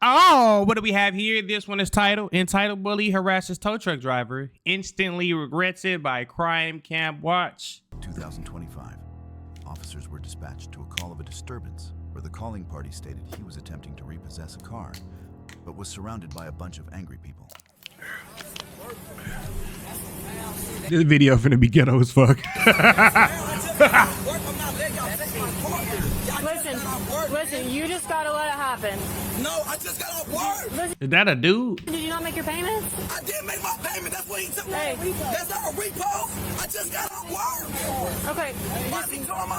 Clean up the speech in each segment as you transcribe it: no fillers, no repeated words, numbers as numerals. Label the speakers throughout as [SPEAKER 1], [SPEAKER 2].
[SPEAKER 1] Oh, what do we have here? This one is entitled Bully Harasses Tow Truck Driver, Instantly Regrets It by Crime Camp Watch.
[SPEAKER 2] 2025. Officers were dispatched to a call of a disturbance where the calling party stated he was attempting to repossess a car, but was surrounded by a bunch of angry people.
[SPEAKER 1] This video finna be ghetto as fuck.
[SPEAKER 3] Listen, you just gotta let it happen.
[SPEAKER 4] No, I just got off work.
[SPEAKER 3] Listen,
[SPEAKER 1] Is that a dude?
[SPEAKER 3] did you not make your payments?
[SPEAKER 4] I did make my payment. That's what he took.
[SPEAKER 3] Hey.
[SPEAKER 4] That's not a repo. I just got off work.
[SPEAKER 3] Okay,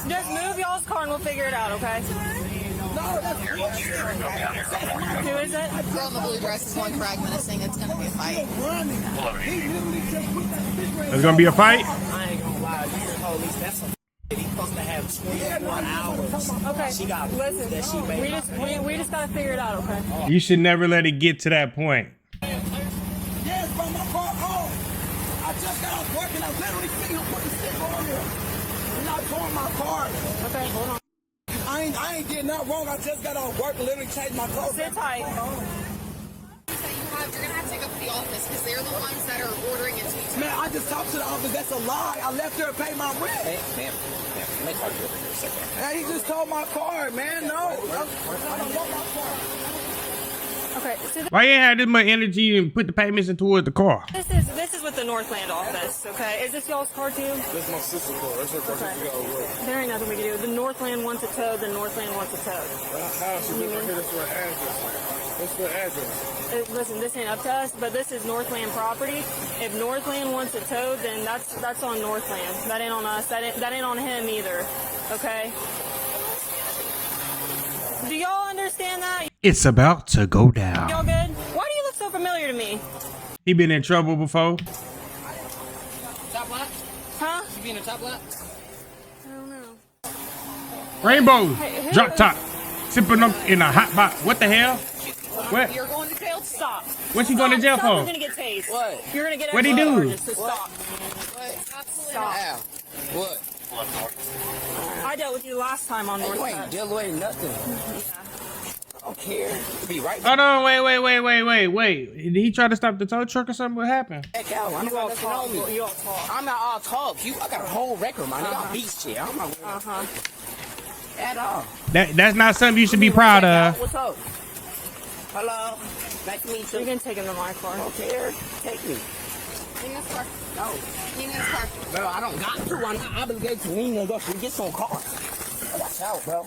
[SPEAKER 3] just move y'all's car and we'll figure it out, okay?
[SPEAKER 4] No, that's
[SPEAKER 3] Who is it?
[SPEAKER 5] Girl in the blue dress is going frag menacing. It's gonna be a fight.
[SPEAKER 1] There's gonna be a fight?
[SPEAKER 6] I ain't gonna lie, you the police, that's a he's supposed to have 24 hours.
[SPEAKER 3] Okay,
[SPEAKER 6] She got
[SPEAKER 3] listen,
[SPEAKER 6] that she made.
[SPEAKER 3] we just gotta figure it out, okay?
[SPEAKER 1] You should never let it get to that point.
[SPEAKER 4] Yes, bro, my car home. I just got off work and I literally seen him put the stick on there. And I tore my car.
[SPEAKER 3] Okay, hold on.
[SPEAKER 4] I ain't getting nothing wrong. I just got off work and literally changed my clothes.
[SPEAKER 3] Sit tight.
[SPEAKER 5] You're gonna have to take up to the office because they're the ones that are ordering it to you.
[SPEAKER 4] Man, I just talked to the office. That's a lie. I left there and paid my rent.
[SPEAKER 6] Ma'am, let me talk to you over here a second.
[SPEAKER 4] Hey, he just told my car, man. No. I don't want my car.
[SPEAKER 3] Okay, so
[SPEAKER 1] Why you ain't had this much energy and put the payments in towards the car?
[SPEAKER 3] this is with the Northland office, okay? Is this y'all's car too?
[SPEAKER 7] That's my sister's car. That's her car.
[SPEAKER 3] Okay.
[SPEAKER 7] She got away.
[SPEAKER 3] There ain't nothing we can do. The Northland wants it towed, the Northland wants it towed.
[SPEAKER 7] How she live right here? That's her address. What's the address?
[SPEAKER 3] Listen, this ain't up to us, but this is Northland property. If Northland wants it towed, then that's on Northland. That ain't on us. That ain't on him either. Okay? Do y'all understand that?
[SPEAKER 1] It's about to go down.
[SPEAKER 3] Y'all good? Why do you look so familiar to me?
[SPEAKER 1] He been in trouble before.
[SPEAKER 6] Top lap?
[SPEAKER 3] Huh?
[SPEAKER 6] You being a top lap?
[SPEAKER 3] I don't know.
[SPEAKER 1] Rainbow,
[SPEAKER 3] Hey, who
[SPEAKER 1] drop
[SPEAKER 3] is-
[SPEAKER 1] top, sipping them in a hot box. What the hell? What?
[SPEAKER 3] You're going to jail? Stop.
[SPEAKER 1] What you going to jail
[SPEAKER 3] Stop,
[SPEAKER 1] for?
[SPEAKER 3] You're gonna get tased.
[SPEAKER 6] What?
[SPEAKER 3] You're gonna get
[SPEAKER 1] What'd he
[SPEAKER 3] extra
[SPEAKER 1] do?
[SPEAKER 3] charges, so stop. Stop.
[SPEAKER 6] Ow. What?
[SPEAKER 3] I dealt with you last time on
[SPEAKER 6] You ain't
[SPEAKER 3] Northside.
[SPEAKER 6] dealing with nothing. I don't care. Be right
[SPEAKER 1] Hold on, wait. Did he try to stop the tow truck or something? What happened?
[SPEAKER 6] back out. I'm
[SPEAKER 3] You all
[SPEAKER 6] not
[SPEAKER 3] talk.
[SPEAKER 6] on me.
[SPEAKER 3] You all talk.
[SPEAKER 6] I'm not all talk. I got a whole record, man. I got beat shit. I'm not
[SPEAKER 3] Uh-huh.
[SPEAKER 6] at all.
[SPEAKER 1] That's not something you should be proud of.
[SPEAKER 6] What's up? Hello. Nice to meet
[SPEAKER 3] You
[SPEAKER 6] you.
[SPEAKER 3] can take him to my car.
[SPEAKER 6] I don't care. Take me.
[SPEAKER 5] Lean this car.
[SPEAKER 6] No.
[SPEAKER 5] Lean this car.
[SPEAKER 6] Bro, I don't got to. I'm not obligated to lean and go to get some car. Watch out, bro.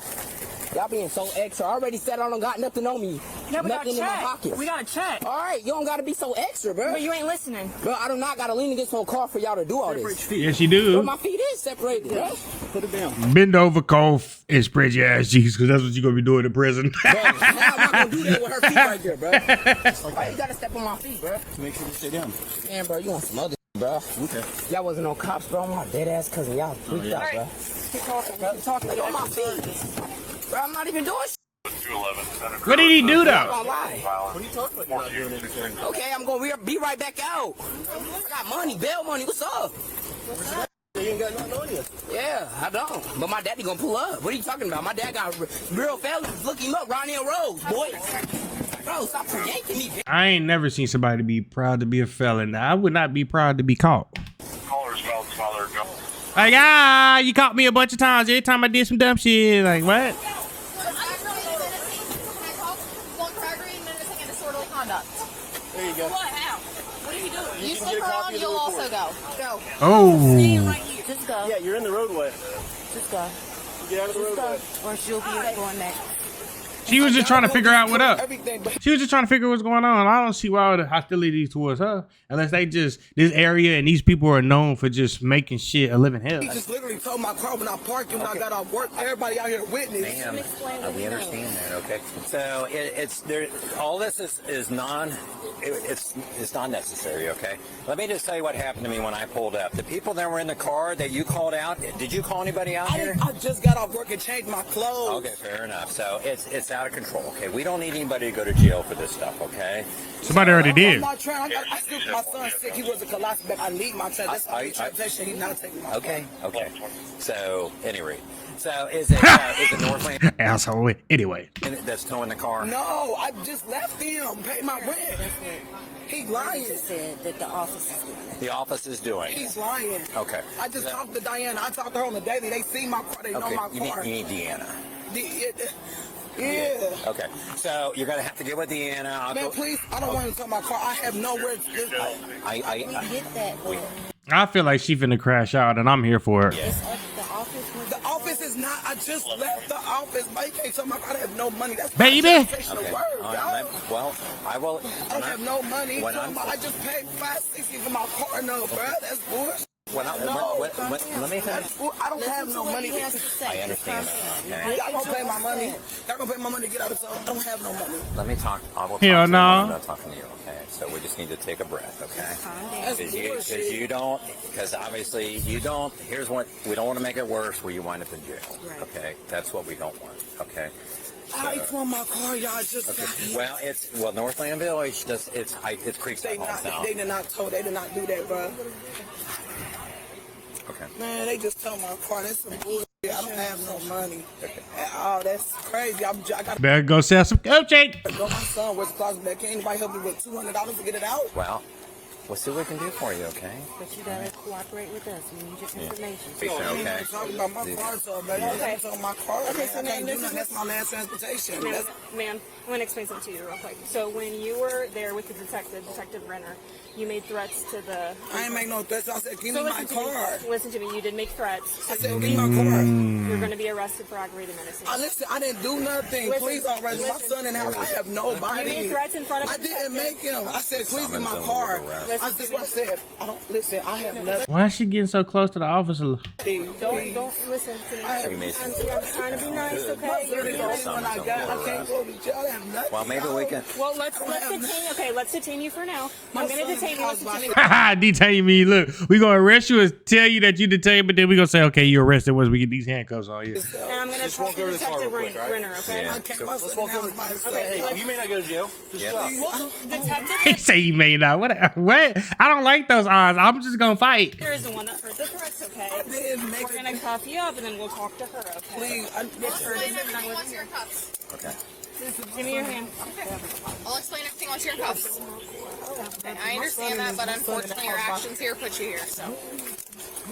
[SPEAKER 6] Y'all being so extra. I already said I don't got nothing on me.
[SPEAKER 3] No, we gotta
[SPEAKER 6] nothing in my
[SPEAKER 3] check.
[SPEAKER 6] pockets.
[SPEAKER 3] We gotta check.
[SPEAKER 6] All right, you don't gotta be so extra, bro.
[SPEAKER 3] But you ain't listening.
[SPEAKER 6] Bro, I do not gotta lean against no car for y'all to do all this.
[SPEAKER 1] Yes, you
[SPEAKER 6] Bro,
[SPEAKER 1] do.
[SPEAKER 6] my feet is separated, bro. Put it down.
[SPEAKER 1] Bend over, cough, and spread your ass cheeks, because that's what you're going to be doing in prison.
[SPEAKER 6] Bro, now I'm not gonna do that with her feet right there, bro. Why you gotta step on my feet, bro?
[SPEAKER 7] Make sure you sit down.
[SPEAKER 6] Man, bro, you want some other bro.
[SPEAKER 7] Okay.
[SPEAKER 6] Y'all wasn't no cops, bro. I'm my dead ass cousin. Y'all freaked out, bro.
[SPEAKER 3] Keep talking. Keep talking.
[SPEAKER 6] Like, on my feet. Bro, I'm not even doing shit.
[SPEAKER 1] What did he do,
[SPEAKER 6] I'm
[SPEAKER 1] though?
[SPEAKER 6] not gonna lie.
[SPEAKER 7] What are you talking about? You're not doing anything.
[SPEAKER 6] Okay, I'm gonna be right back out. I got money, bail money. What's up?
[SPEAKER 7] You ain't got nothing on you.
[SPEAKER 6] Yeah, I don't. But my daddy gonna pull up. What are you talking about? My dad got real fellas. Look him up, Ronnie Rose, boy. Bro, stop yanking me.
[SPEAKER 1] I ain't never seen somebody be proud to be a felon. I would not be proud to be caught. Like, you caught me a bunch of times. Every time I did some dumb shit. Like, what?
[SPEAKER 7] There you go.
[SPEAKER 5] What? How? What are you doing? You
[SPEAKER 7] can
[SPEAKER 5] slip
[SPEAKER 7] get a
[SPEAKER 5] her
[SPEAKER 7] copy
[SPEAKER 5] on,
[SPEAKER 7] of the
[SPEAKER 5] you'll
[SPEAKER 7] report.
[SPEAKER 5] also go. Go.
[SPEAKER 1] Oh.
[SPEAKER 3] Just go.
[SPEAKER 7] Yeah, you're in the roadway.
[SPEAKER 3] Just go.
[SPEAKER 7] Get out of the roadway.
[SPEAKER 5] Or she'll be going next.
[SPEAKER 1] She was just trying to figure out what up.
[SPEAKER 4] Everything, but
[SPEAKER 1] She was just trying to figure what's going on. I don't see why the hostility towards her. Unless they just, this area and these people are known for just making shit a living hell.
[SPEAKER 4] he just literally told my car when I parked and when I got off work. Everybody out here witnessed.
[SPEAKER 8] Ma'am, we understand that, okay? So it's there. All this is it's not necessary, okay? Let me just tell you what happened to me when I pulled up. The people that were in the car that you called out, did you call anybody out here?
[SPEAKER 4] I just got off work and changed my clothes.
[SPEAKER 8] Okay, fair enough. So it's out of control, okay? We don't need anybody to go to jail for this stuff, okay?
[SPEAKER 1] Somebody already did.
[SPEAKER 4] My son sick. He was a colostomy bag. I need my transportation. That's my transportation. He's not taking my
[SPEAKER 8] Okay. So anyway, So is it Northland
[SPEAKER 1] Asshole. Anyway.
[SPEAKER 8] that's towing the car?
[SPEAKER 4] No, I just left him. Pay my rent. He lying.
[SPEAKER 9] Said that the office is doing it.
[SPEAKER 8] The office is doing it.
[SPEAKER 4] He's lying.
[SPEAKER 8] Okay.
[SPEAKER 4] I just talked to Diana. I talked to her on the daily. They see my car. They know
[SPEAKER 8] Okay,
[SPEAKER 4] my
[SPEAKER 8] you
[SPEAKER 4] car.
[SPEAKER 8] need Deanna.
[SPEAKER 4] Yeah.
[SPEAKER 8] Okay, so you're gonna have to get with Deanna. I'll
[SPEAKER 4] Man,
[SPEAKER 8] go.
[SPEAKER 4] please, I don't want to talk my car. I have nowhere to
[SPEAKER 8] I
[SPEAKER 9] Get that.
[SPEAKER 1] I feel like she finna crash out, and I'm here for it.
[SPEAKER 9] It's up the office.
[SPEAKER 4] The office is not. I just left the office. But you can't tell my car I have no money. That's
[SPEAKER 1] Baby.
[SPEAKER 4] confrontation of
[SPEAKER 8] Okay.
[SPEAKER 4] words,
[SPEAKER 8] All
[SPEAKER 4] y'all.
[SPEAKER 8] right, well, I will.
[SPEAKER 4] I don't have no money.
[SPEAKER 8] When
[SPEAKER 4] So
[SPEAKER 8] I'm-
[SPEAKER 4] I just paid $560 for my car. No, bro, that's bullshit.
[SPEAKER 8] Let me finish.
[SPEAKER 4] I don't have no money.
[SPEAKER 8] I understand that. Okay.
[SPEAKER 4] Y'all gonna pay my money. Y'all gonna pay my money to get out of town. I don't have no money.
[SPEAKER 8] Let me talk. I will talk
[SPEAKER 1] Hell
[SPEAKER 8] to
[SPEAKER 1] no.
[SPEAKER 8] you. I'm not talking to you. Okay. So we just need to take a breath. Okay.
[SPEAKER 4] That's
[SPEAKER 8] Because
[SPEAKER 4] bullshit.
[SPEAKER 8] you don't. Because obviously you don't. Here's what we don't want to make it worse, where you wind up in jail. Okay. That's what we don't want. Okay.
[SPEAKER 4] I tore my car, y'all just got hit.
[SPEAKER 8] Well, Northland Village. It's Creekside
[SPEAKER 4] They
[SPEAKER 8] Homes now.
[SPEAKER 4] did not tow. They did not do that, bro.
[SPEAKER 8] Okay.
[SPEAKER 4] Man, they just told my car. That's some bullshit. I don't have no money at all. That's crazy. I got
[SPEAKER 1] Better go sell some coaching.
[SPEAKER 4] to go. My son was closet back. Can anybody help me with $200 to get it out?
[SPEAKER 8] Well, we'll see what we can do for you. Okay.
[SPEAKER 9] But you gotta cooperate with us. We need your information.
[SPEAKER 8] Okay.
[SPEAKER 4] I'm talking about my car, so baby. I'm talking my car.
[SPEAKER 3] Okay, so
[SPEAKER 4] I can't
[SPEAKER 3] now
[SPEAKER 4] do
[SPEAKER 3] this
[SPEAKER 4] nothing.
[SPEAKER 3] is-
[SPEAKER 4] That's my last transportation.
[SPEAKER 3] Ma'am, I'm going to explain something to you real quick. So when you were there with the Detective Renner, you made threats to the...
[SPEAKER 4] I ain't make no threats. I said, give
[SPEAKER 3] So
[SPEAKER 4] me my car.
[SPEAKER 3] listen to me. You did make threats.
[SPEAKER 4] I said, give me my car.
[SPEAKER 3] You're going to be arrested for aggravated menacing.
[SPEAKER 4] Listen, I didn't do nothing.
[SPEAKER 3] Listen,
[SPEAKER 4] Please don't arrest me. My
[SPEAKER 3] listen.
[SPEAKER 4] son didn't have. I have nobody.
[SPEAKER 3] You made threats in front of
[SPEAKER 4] I
[SPEAKER 3] the
[SPEAKER 4] didn't
[SPEAKER 3] detective.
[SPEAKER 4] make him. I said, please get my
[SPEAKER 8] Summons
[SPEAKER 4] car.
[SPEAKER 8] and arrest.
[SPEAKER 4] That's what I said. I don't listen. I have nothing.
[SPEAKER 1] Why is she getting so close to the officer?
[SPEAKER 3] Don't listen to me.
[SPEAKER 8] You may
[SPEAKER 3] I'm trying to be nice, okay?
[SPEAKER 4] My son is the only one I got. I can't go to jail. I have nothing.
[SPEAKER 8] Well, maybe we can.
[SPEAKER 3] Well, let's detain. Okay, let's detain you for now. I'm going to detain you. Listen to me.
[SPEAKER 1] Haha, detain me. Look, we gonna arrest you and tell you that you detained, but then we gonna say, okay, you're arrested once we get these handcuffs on you.
[SPEAKER 3] And I'm going to talk to Detective Renner, okay?
[SPEAKER 8] Yeah.
[SPEAKER 4] I can't. My son in the house by himself.
[SPEAKER 3] Okay,
[SPEAKER 7] You may not go to jail.
[SPEAKER 8] Yeah.
[SPEAKER 3] well, Detective
[SPEAKER 1] He say you may not. What? I don't like those odds. I'm just gonna fight.
[SPEAKER 3] Renner is the one that heard the threats, okay?
[SPEAKER 4] I didn't make
[SPEAKER 3] We're going to cuff you up and then we'll talk to her, okay?
[SPEAKER 4] Please.
[SPEAKER 5] Explain everything once you're in cuffs.
[SPEAKER 8] Okay.
[SPEAKER 3] Give me your hand.
[SPEAKER 5] I'll explain everything once you're in cuffs. And I understand that, but unfortunately your actions here put you here, so.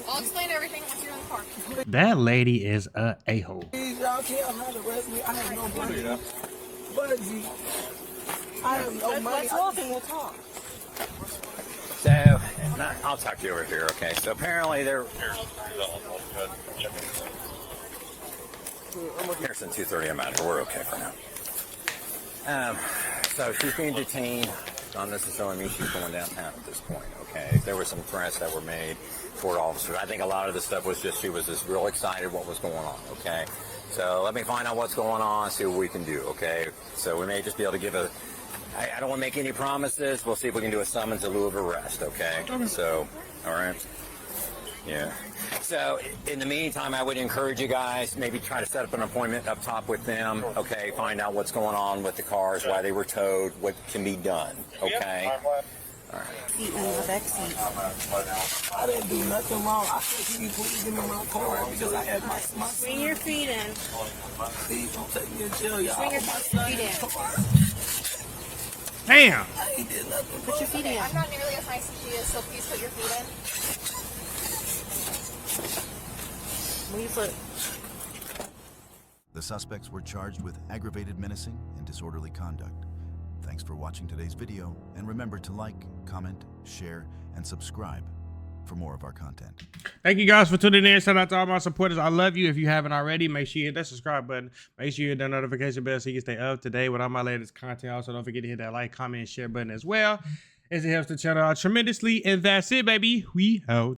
[SPEAKER 5] I'll explain everything once you're in the car.
[SPEAKER 1] That lady is a a-hole.
[SPEAKER 4] Please, y'all can't arrest me. I have no money. Budgie. I have no money.
[SPEAKER 3] Let's walk and we'll talk.
[SPEAKER 8] So, I'll talk to you over here. Okay. So apparently they're. Harrison 230. I'm out here. We're okay for now. So she's being detained. Not necessarily means she's going downtown at this point. Okay. There were some threats that were made toward officers. I think a lot of the stuff was just she was just real excited what was going on. Okay. So let me find out what's going on. See what we can do. Okay. So we may just be able to give a. I don't want to make any promises. We'll see if we can do a summons in lieu of arrest. Okay. So, all right. Yeah. So, in the meantime, I would encourage you guys maybe try to set up an appointment up top with them. Okay. Find out what's going on with the cars, why they were towed, what can be done. Okay. All right.
[SPEAKER 9] Seat in the back seat.
[SPEAKER 4] I didn't do nothing wrong. I said, can you please give me my car because I have my son.
[SPEAKER 3] Swing your feet in.
[SPEAKER 4] Please don't take me to jail, y'all.
[SPEAKER 3] Swing your
[SPEAKER 4] My son
[SPEAKER 3] feet in.
[SPEAKER 4] is car.
[SPEAKER 1] Damn.
[SPEAKER 4] He did nothing.
[SPEAKER 3] Put your feet in.
[SPEAKER 5] I'm not nearly as nice as she is, so please put your feet in.
[SPEAKER 3] Move your foot.
[SPEAKER 2] The suspects were charged with aggravated menacing and disorderly conduct. Thanks for watching today's video, and remember to like, comment, share, and subscribe for more of our content.
[SPEAKER 1] Thank you guys for tuning in. Shout out to all my supporters. I love you. If you haven't already, make sure you hit that subscribe button. Make sure you hit that notification bell so you can stay up to date with all my latest content. Also, don't forget to hit that like, comment, and share button as well, as it helps the channel out tremendously. And that's it, baby. We out.